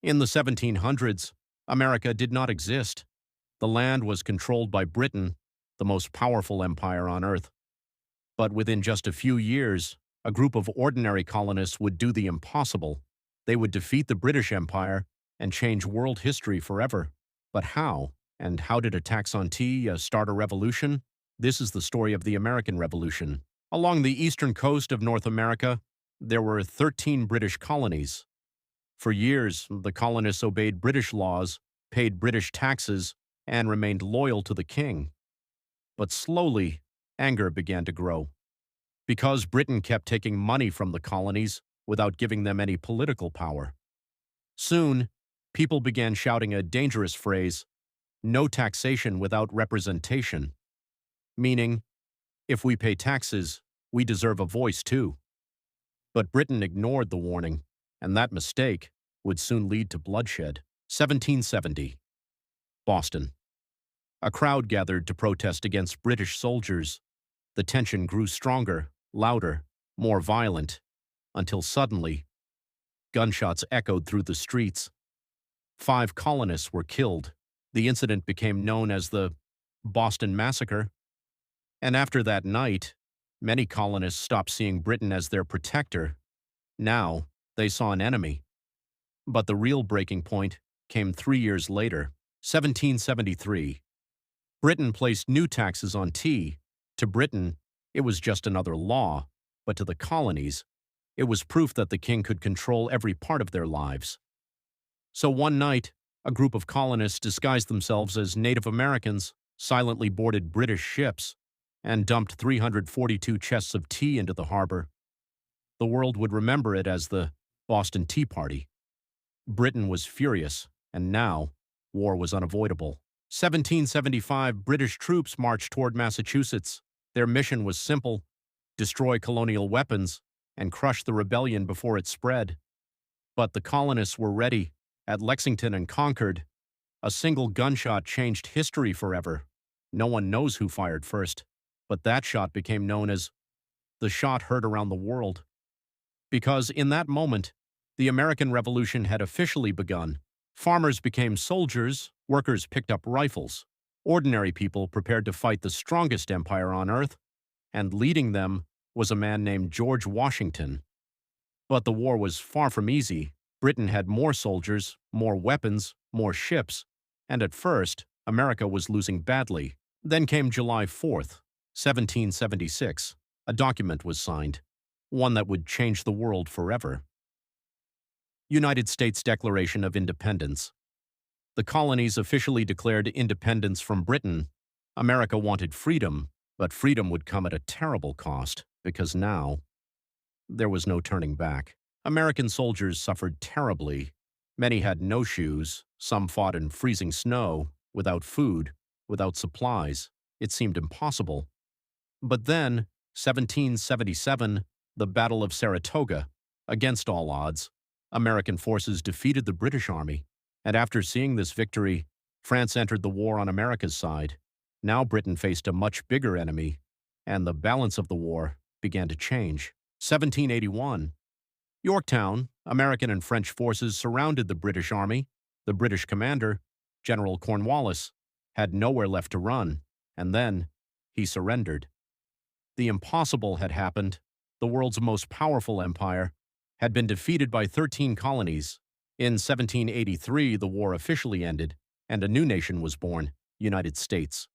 In the 1700s, America did not exist. The land was controlled by Britain, the most powerful empire on earth. But within just a few years, a group of ordinary colonists would do the impossible. They would defeat the British Empire and change world history forever. But how? And how did a tax on tea start a revolution? This is the story of the American Revolution. Along the eastern coast of North America, there were 13 British colonies. For years, the colonists obeyed British laws, paid British taxes, and remained loyal to the king. But slowly, anger began to grow. Because Britain kept taking money from the colonies without giving them any political power. Soon, people began shouting a dangerous phrase, "No taxation without representation," meaning, if we pay taxes, we deserve a voice too. But Britain ignored the warning, and that mistake would soon lead to bloodshed. 1770. Boston. A crowd gathered to protest against British soldiers. The tension grew stronger, louder, more violent, until suddenly, gunshots echoed through the streets. 5 colonists were killed. The incident became known as the Boston Massacre. And after that night, many colonists stopped seeing Britain as their protector. Now, they saw an enemy. But the real breaking point came 3 years later, 1773. Britain placed new taxes on tea. To Britain, it was just another law, but to the colonies, it was proof that the king could control every part of their lives. So one night, a group of colonists disguised themselves as Native Americans, silently boarded British ships, and dumped 342 chests of tea into the harbor. The world would remember it as the Boston Tea Party. Britain was furious, and now, war was unavoidable. 1775, British troops marched toward Massachusetts. Their mission was simple: destroy colonial weapons and crush the rebellion before it spread. But the colonists were ready. At Lexington and Concord, a single gunshot changed history forever. No one knows who fired first, but that shot became known as the shot heard around the world. Because in that moment, the American Revolution had officially begun. Farmers became soldiers, workers picked up rifles. Ordinary people prepared to fight the strongest empire on earth, and leading them was a man named George Washington. But the war was far from easy. Britain had more soldiers, more weapons, more ships, and at first, America was losing badly. Then came July 4th, 1776. A document was signed, one that would change the world forever. United States Declaration of Independence. The colonies officially declared independence from Britain. America wanted freedom, but freedom would come at a terrible cost, because now there was no turning back. American soldiers suffered terribly. Many had no shoes, some fought in freezing snow, without food, without supplies. It seemed impossible. But then, 1777, the Battle of Saratoga. Against all odds, American forces defeated the British Army. And after seeing this victory, France entered the war on America's side. Now Britain faced a much bigger enemy, and the balance of the war began to change. 1781. Yorktown, American and French forces surrounded the British Army. The British commander, General Cornwallis, had nowhere left to run, and then he surrendered. The impossible had happened. The world's most powerful empire had been defeated by 13 colonies. In 1783, the war officially ended, and a new nation was born, United States.